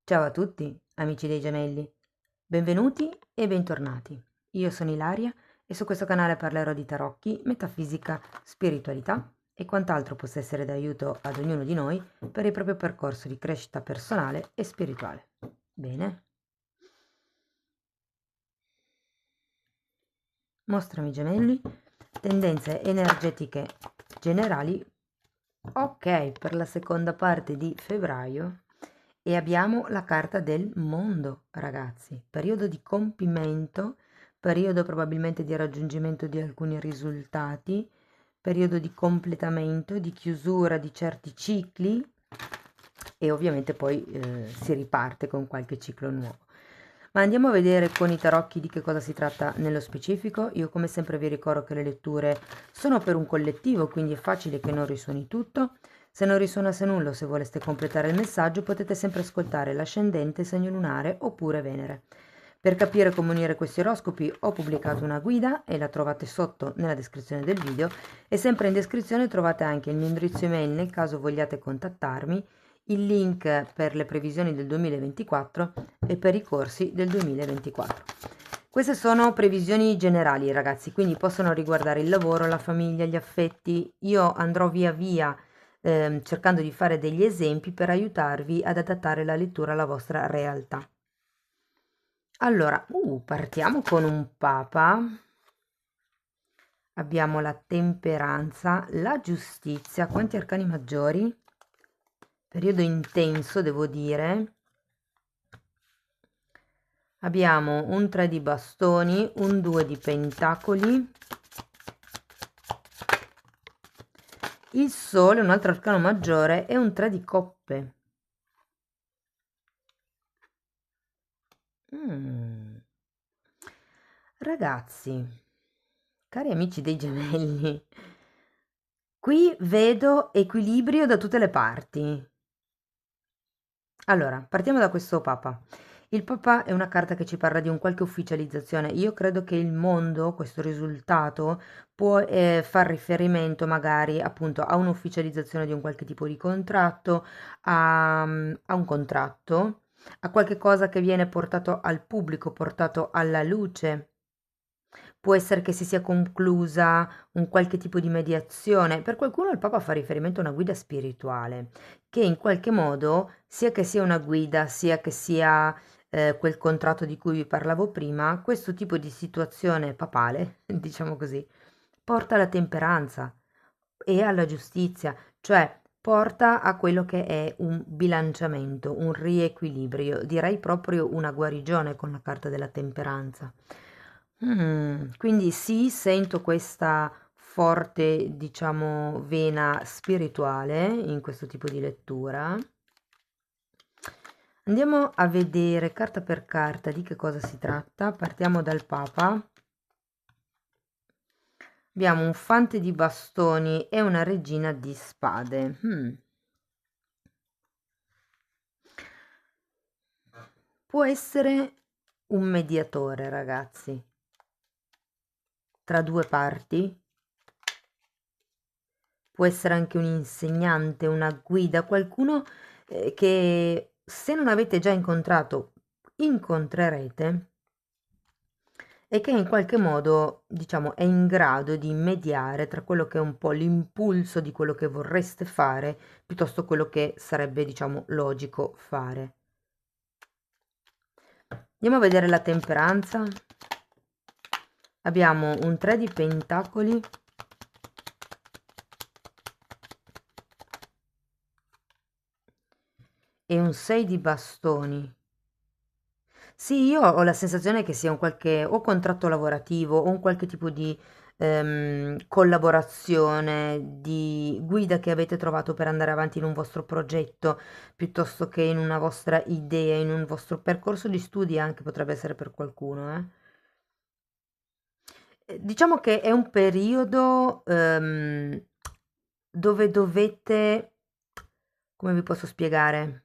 Ciao a tutti, amici dei gemelli. Benvenuti e bentornati. Io sono Ilaria e su questo canale parlerò di tarocchi, metafisica, spiritualità e quant'altro possa essere d'aiuto ad ognuno di noi per il proprio percorso di crescita personale e spirituale. Bene? Mostrami gemelli, tendenze energetiche generali. Ok, per la seconda parte di febbraio e abbiamo la carta del mondo, ragazzi. Periodo di compimento, periodo probabilmente di raggiungimento di alcuni risultati, periodo di completamento, di chiusura di certi cicli e ovviamente poi si riparte con qualche ciclo nuovo. Ma andiamo a vedere con i tarocchi di che cosa si tratta nello specifico. Io come sempre vi ricordo che le letture sono per un collettivo, quindi è facile che non risuoni tutto. Se non risuonasse nulla o se voleste completare il messaggio potete sempre ascoltare l'ascendente, segno lunare oppure Venere. Per capire come unire questi oroscopi ho pubblicato una guida e la trovate sotto nella descrizione del video e sempre in descrizione trovate anche il mio indirizzo email nel caso vogliate contattarmi, il link per le previsioni del 2024 e per i corsi del 2024. Queste sono previsioni generali, ragazzi, quindi possono riguardare il lavoro, la famiglia, gli affetti. Io andrò via via cercando di fare degli esempi per aiutarvi ad adattare la lettura alla vostra realtà. Allora, partiamo con un papa. Abbiamo la temperanza, la giustizia, quanti arcani maggiori? Periodo intenso, devo dire. Abbiamo un 3 di bastoni, un 2 di pentacoli, il sole, un altro arcano maggiore e un 3 di coppe. Ragazzi, cari amici dei gemelli, qui vedo equilibrio da tutte le parti. Allora, partiamo da questo papa. Il papa è una carta che ci parla di un qualche ufficializzazione. Io credo che il mondo, questo risultato, può far riferimento magari appunto a un'ufficializzazione di un qualche tipo di contratto, a un contratto, a qualche cosa che viene portato al pubblico, portato alla luce. Può essere che si sia conclusa un qualche tipo di mediazione. Per qualcuno il Papa fa riferimento a una guida spirituale, che in qualche modo, sia che sia una guida, sia che sia quel contratto di cui vi parlavo prima, questo tipo di situazione papale, diciamo così, porta alla temperanza e alla giustizia, cioè porta a quello che è un bilanciamento, un riequilibrio, direi proprio una guarigione con la carta della temperanza. Quindi sì, sento questa forte, diciamo, vena spirituale in questo tipo di lettura. Andiamo a vedere carta per carta di che cosa si tratta. Partiamo dal Papa. Abbiamo un fante di bastoni e una regina di spade. Può essere un mediatore, ragazzi, tra due parti. Può essere anche un insegnante, una guida, qualcuno che se non avete già incontrato, incontrerete e che in qualche modo, diciamo, è in grado di mediare tra quello che è un po' l'impulso di quello che vorreste fare, piuttosto quello che sarebbe, diciamo, logico fare. Andiamo a vedere la temperanza. Abbiamo un 3 di pentacoli e un 6 di bastoni. Sì, io ho la sensazione che sia un qualche o contratto lavorativo o un qualche tipo di collaborazione, di guida che avete trovato per andare avanti in un vostro progetto, piuttosto che in una vostra idea, in un vostro percorso di studi anche potrebbe essere per qualcuno, eh. Diciamo che è un periodo dove dovete, come vi posso spiegare?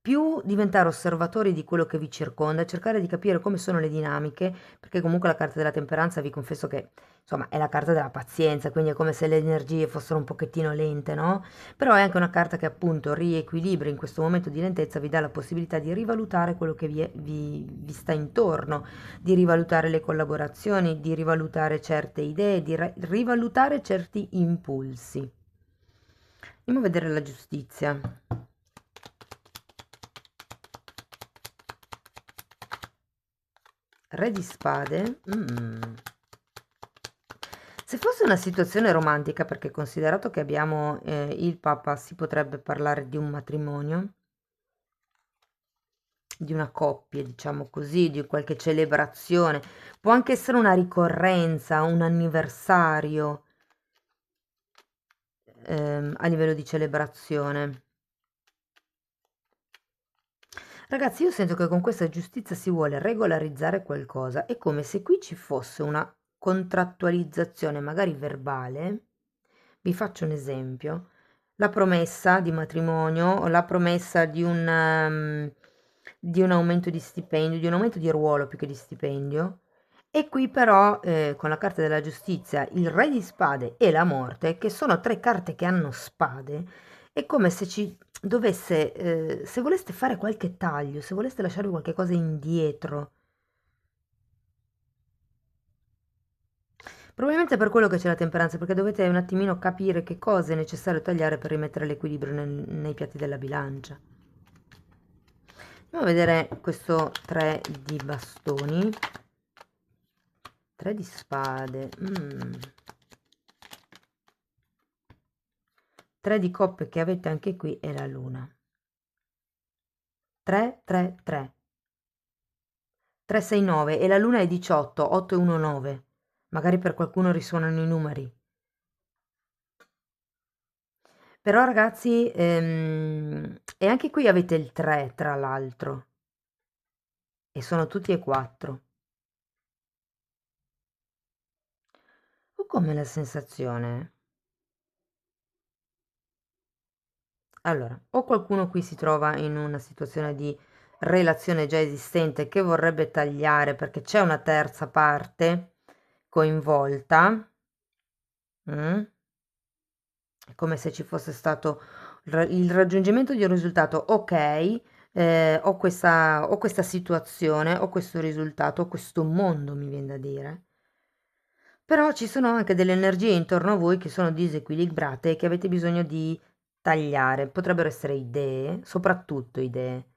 più diventare osservatori di quello che vi circonda, cercare di capire come sono le dinamiche, perché comunque la carta della temperanza vi confesso che insomma è la carta della pazienza, quindi è come se le energie fossero un pochettino lente, no? Però è anche una carta che appunto riequilibra in questo momento di lentezza, vi dà la possibilità di rivalutare quello che vi sta intorno, di rivalutare le collaborazioni, di rivalutare certe idee, di rivalutare certi impulsi. Andiamo a vedere la giustizia. Re di spade. Se fosse una situazione romantica, perché considerato che abbiamo il Papa, si potrebbe parlare di un matrimonio, di una coppia, diciamo così, di qualche celebrazione. Può anche essere una ricorrenza, un anniversario a livello di celebrazione. Ragazzi, io sento che con questa giustizia si vuole regolarizzare qualcosa. È come se qui ci fosse una contrattualizzazione, magari verbale. Vi faccio un esempio. La promessa di matrimonio o la promessa di un aumento di stipendio, di un aumento di ruolo più che di stipendio. E qui però, con la carta della giustizia, il re di spade e la morte, che sono tre carte che hanno spade, è come se ci dovesse, se voleste fare qualche taglio, se voleste lasciarvi qualche cosa indietro. Probabilmente è per quello che c'è la temperanza, perché dovete un attimino capire che cosa è necessario tagliare per rimettere l'equilibrio nei piatti della bilancia. Andiamo a vedere questo 3 di bastoni. 3 di spade. 3 di coppe che avete anche qui è la luna. 3, 3, 3. 3, 6, 9 e la luna è 18, 8 e 1, 9. Magari per qualcuno risuonano i numeri. Però ragazzi, e anche qui avete il 3 tra l'altro. E sono tutti e 4. Ho come la sensazione. Allora, o qualcuno qui si trova in una situazione di relazione già esistente che vorrebbe tagliare perché c'è una terza parte coinvolta. Mm? È come se ci fosse stato il raggiungimento di un risultato, ok, ho questa situazione, ho questo risultato, ho questo mondo, mi viene da dire. Però ci sono anche delle energie intorno a voi che sono disequilibrate e che avete bisogno di tagliare. Potrebbero essere idee, soprattutto idee,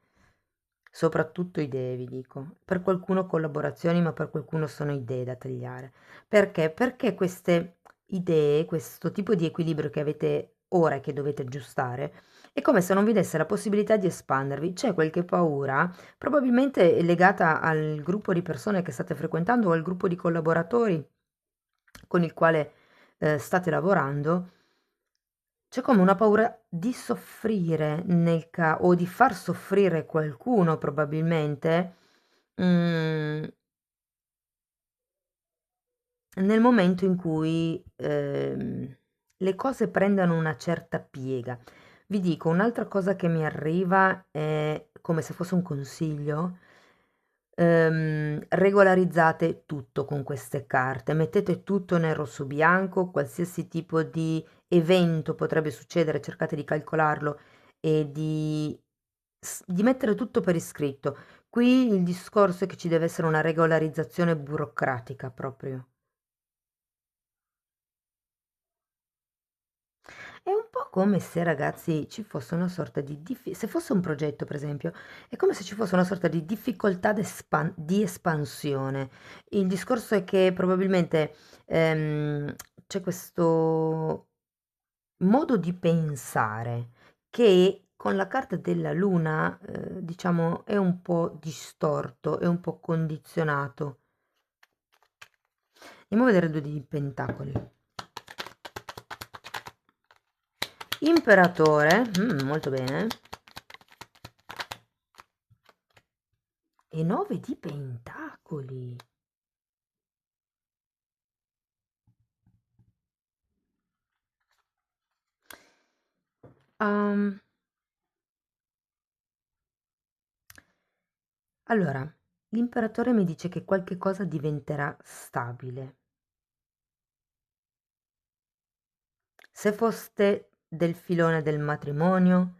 vi dico. Per qualcuno collaborazioni, ma per qualcuno sono idee da tagliare. Perché? Perché queste idee, questo tipo di equilibrio che avete ora e che dovete aggiustare, è come se non vi desse la possibilità di espandervi. C'è qualche paura, probabilmente legata al gruppo di persone che state frequentando o al gruppo di collaboratori con il quale state lavorando, c'è come una paura di soffrire o di far soffrire qualcuno probabilmente mm, nel momento in cui le cose prendano una certa piega. Vi dico, un'altra cosa che mi arriva è come se fosse un consiglio. Regolarizzate tutto con queste carte, mettete tutto nero su bianco, qualsiasi tipo di evento potrebbe succedere, cercate di calcolarlo e di mettere tutto per iscritto. Qui il discorso è che ci deve essere una regolarizzazione burocratica proprio. È un po' come se, ragazzi, ci fosse una sorta di se fosse un progetto, per esempio, è come se ci fosse una sorta di difficoltà di espansione. Il discorso è che probabilmente c'è questo modo di pensare che con la carta della luna, diciamo, è un po' distorto, è un po' condizionato. Andiamo a vedere il 2 di pentacoli. Imperatore, molto bene. E 9 di pentacoli. Ehm, Allora, l'imperatore mi dice che qualche cosa diventerà stabile. Se foste del filone del matrimonio,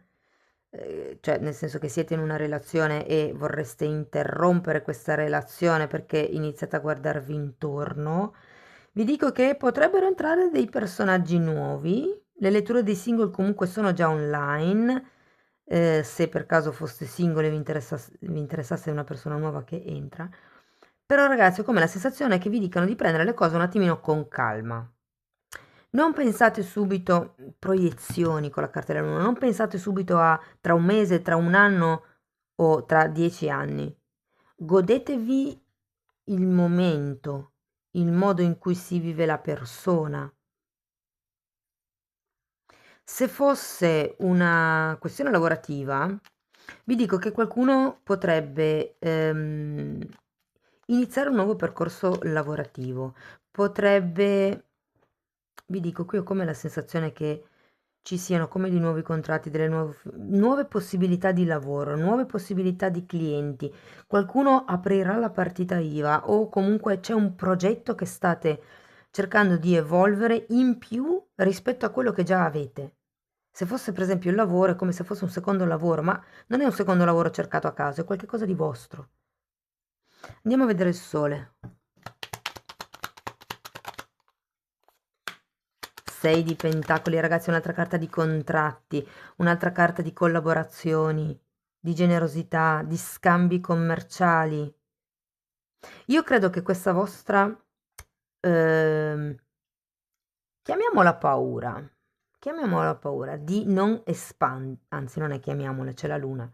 cioè nel senso che siete in una relazione e vorreste interrompere questa relazione perché iniziate a guardarvi intorno, vi dico che potrebbero entrare dei personaggi nuovi. Le letture dei single comunque sono già online. Se per caso foste single e vi interessasse una persona nuova che entra. Però ragazzi, ho come la sensazione che vi dicano di prendere le cose un attimino con calma. Non pensate subito proiezioni con la carta della luna, non pensate subito a tra un mese, tra un anno o tra 10 anni. Godetevi il momento, il modo in cui si vive la persona. Se fosse una questione lavorativa, vi dico che qualcuno potrebbe iniziare un nuovo percorso lavorativo, potrebbe, vi dico, qui ho come la sensazione che ci siano come di nuovi contratti, delle nuove possibilità di lavoro, nuove possibilità di clienti. Qualcuno aprirà la partita IVA o comunque c'è un progetto che state cercando di evolvere in più rispetto a quello che già avete. Se fosse per esempio il lavoro, è come se fosse un secondo lavoro, ma non è un secondo lavoro cercato a caso, è qualcosa di vostro. Andiamo a vedere il sole. 6 di pentacoli, ragazzi, un'altra carta di contratti, un'altra carta di collaborazioni, di generosità, di scambi commerciali. Io credo che questa vostra, ehm, chiamiamola paura di non espandere, anzi non è chiamiamola, c'è la luna.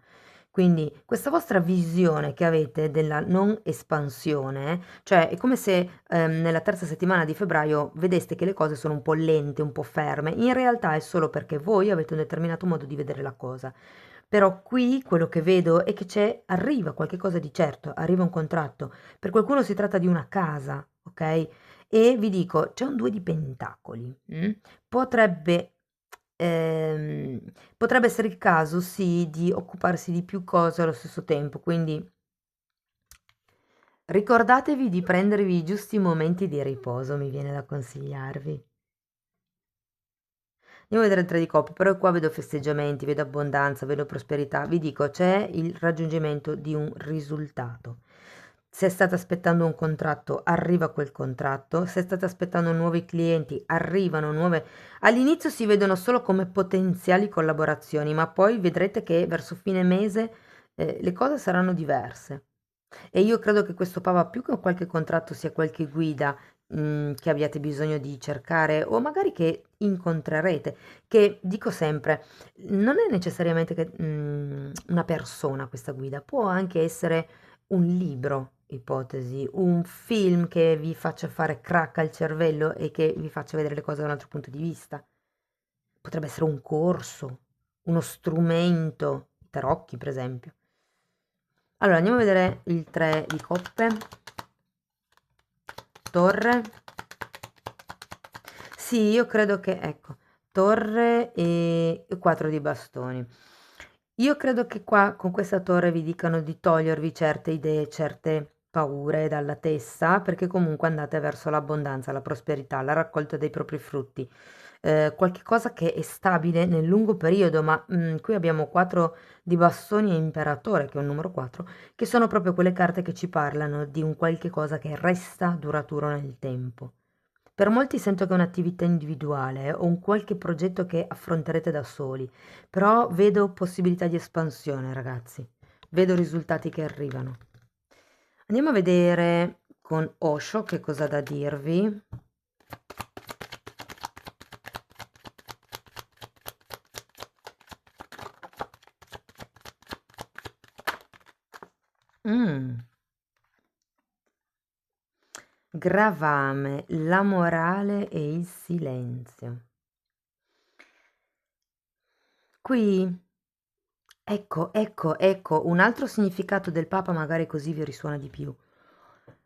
Quindi questa vostra visione che avete della non espansione, cioè è come se nella terza settimana di febbraio vedeste che le cose sono un po' lente, un po' ferme, in realtà è solo perché voi avete un determinato modo di vedere la cosa. Però qui quello che vedo è che arriva qualche cosa di certo, arriva un contratto. Per qualcuno si tratta di una casa, ok? E vi dico, c'è un 2 di pentacoli. Potrebbe, ehm, potrebbe essere il caso, sì, di occuparsi di più cose allo stesso tempo, quindi ricordatevi di prendervi i giusti momenti di riposo, mi viene da consigliarvi. Andiamo a vedere il 3 di coppe, però qua vedo festeggiamenti, vedo abbondanza, vedo prosperità. Vi dico, c'è il raggiungimento di un risultato. Se state aspettando un contratto, arriva quel contratto. Se state aspettando nuovi clienti, arrivano nuove. All'inizio si vedono solo come potenziali collaborazioni, ma poi vedrete che verso fine mese le cose saranno diverse. E io credo che questo Papa, più che qualche contratto, sia qualche guida che abbiate bisogno di cercare o magari che incontrerete, che dico sempre, non è necessariamente una persona questa guida, può anche essere un libro, ipotesi, un film che vi faccia fare crack al cervello e che vi faccia vedere le cose da un altro punto di vista. Potrebbe essere un corso, uno strumento, tarocchi per esempio. Allora, andiamo a vedere il 3 di coppe, torre. Sì, io credo che, ecco, torre e 4 di bastoni. Io credo che qua con questa torre vi dicano di togliervi certe idee, certe paure dalla testa, perché comunque andate verso l'abbondanza, la prosperità, la raccolta dei propri frutti. Qualche cosa che è stabile nel lungo periodo, ma qui abbiamo 4 di bastoni e imperatore, che è un numero 4, che sono proprio quelle carte che ci parlano di un qualche cosa che resta duraturo nel tempo. Per molti sento che è un'attività individuale o un qualche progetto che affronterete da soli, però vedo possibilità di espansione, ragazzi. Vedo risultati che arrivano. Andiamo a vedere con Osho che cosa ha da dirvi. Mm. Gravame, la morale e il silenzio. Qui, ecco, un altro significato del Papa, magari così vi risuona di più.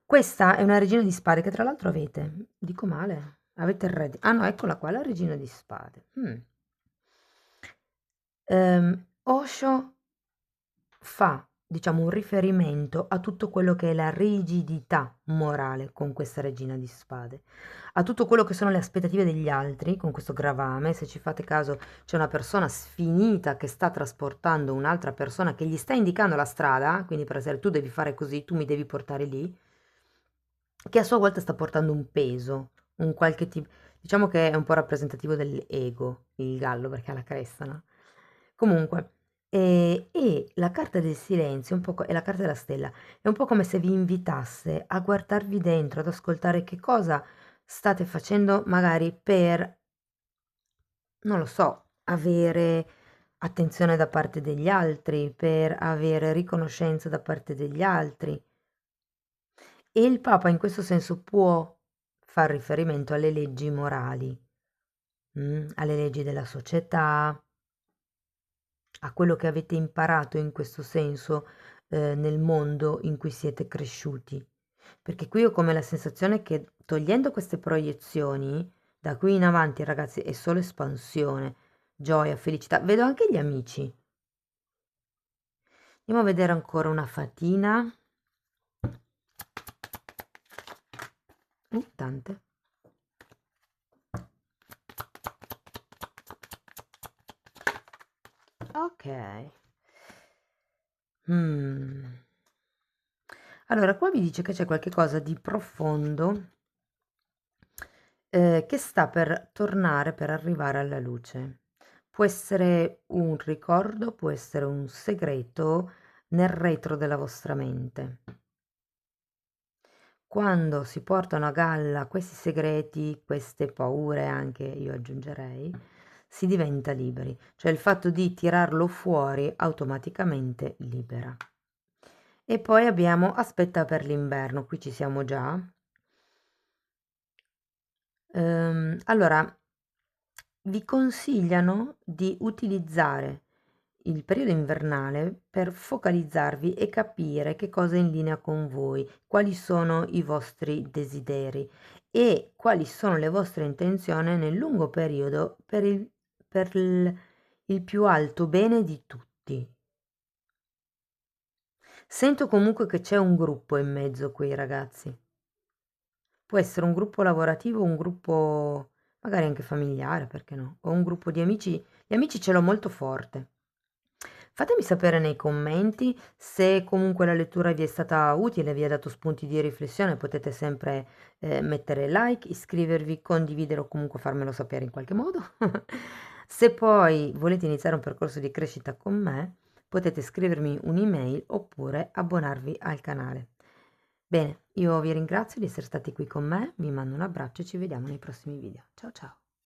Questa è una regina di spade che tra l'altro avete. Dico male. Avete il re di... Ah no, eccola qua, la regina di spade. Osho fa diciamo, un riferimento a tutto quello che è la rigidità morale con questa regina di spade, a tutto quello che sono le aspettative degli altri con questo gravame. Se ci fate caso, c'è una persona sfinita che sta trasportando un'altra persona che gli sta indicando la strada, quindi per esempio tu devi fare così, tu mi devi portare lì, che a sua volta sta portando un peso, un qualche tipo, diciamo che è un po' rappresentativo dell'ego, il gallo, perché ha la cresta, no? Comunque, e la carta del silenzio, un po' e la carta della stella, è un po' come se vi invitasse a guardarvi dentro, ad ascoltare che cosa state facendo magari per, non lo so, avere attenzione da parte degli altri, per avere riconoscenza da parte degli altri. E il Papa in questo senso può far riferimento alle leggi morali, alle leggi della società, a quello che avete imparato in questo senso nel mondo in cui siete cresciuti. Perché qui ho come la sensazione che togliendo queste proiezioni, da qui in avanti, ragazzi, è solo espansione, gioia, felicità. Vedo anche gli amici. Andiamo a vedere ancora una fatina. Tante. Ok. Allora, qua vi dice che c'è qualche cosa di profondo che sta per tornare, per arrivare alla luce. Può essere un ricordo, può essere un segreto nel retro della vostra mente. Quando si portano a galla questi segreti, queste paure anche, io aggiungerei, si diventa liberi, cioè il fatto di tirarlo fuori automaticamente libera. E poi abbiamo aspetta per l'inverno, qui ci siamo già. Allora, vi consigliano di utilizzare il periodo invernale per focalizzarvi e capire che cosa è in linea con voi, quali sono i vostri desideri e quali sono le vostre intenzioni nel lungo periodo per il più alto bene di tutti. Sento comunque che c'è un gruppo in mezzo qui, ragazzi. Può essere un gruppo lavorativo, un gruppo magari anche familiare, perché no? O un gruppo di amici. Gli amici ce l'ho molto forte. Fatemi sapere nei commenti se comunque la lettura vi è stata utile, vi ha dato spunti di riflessione, potete sempre mettere like, iscrivervi, condividere o comunque farmelo sapere in qualche modo. Se poi volete iniziare un percorso di crescita con me, potete scrivermi un'email oppure abbonarvi al canale. Bene, io vi ringrazio di essere stati qui con me, vi mando un abbraccio e ci vediamo nei prossimi video. Ciao ciao!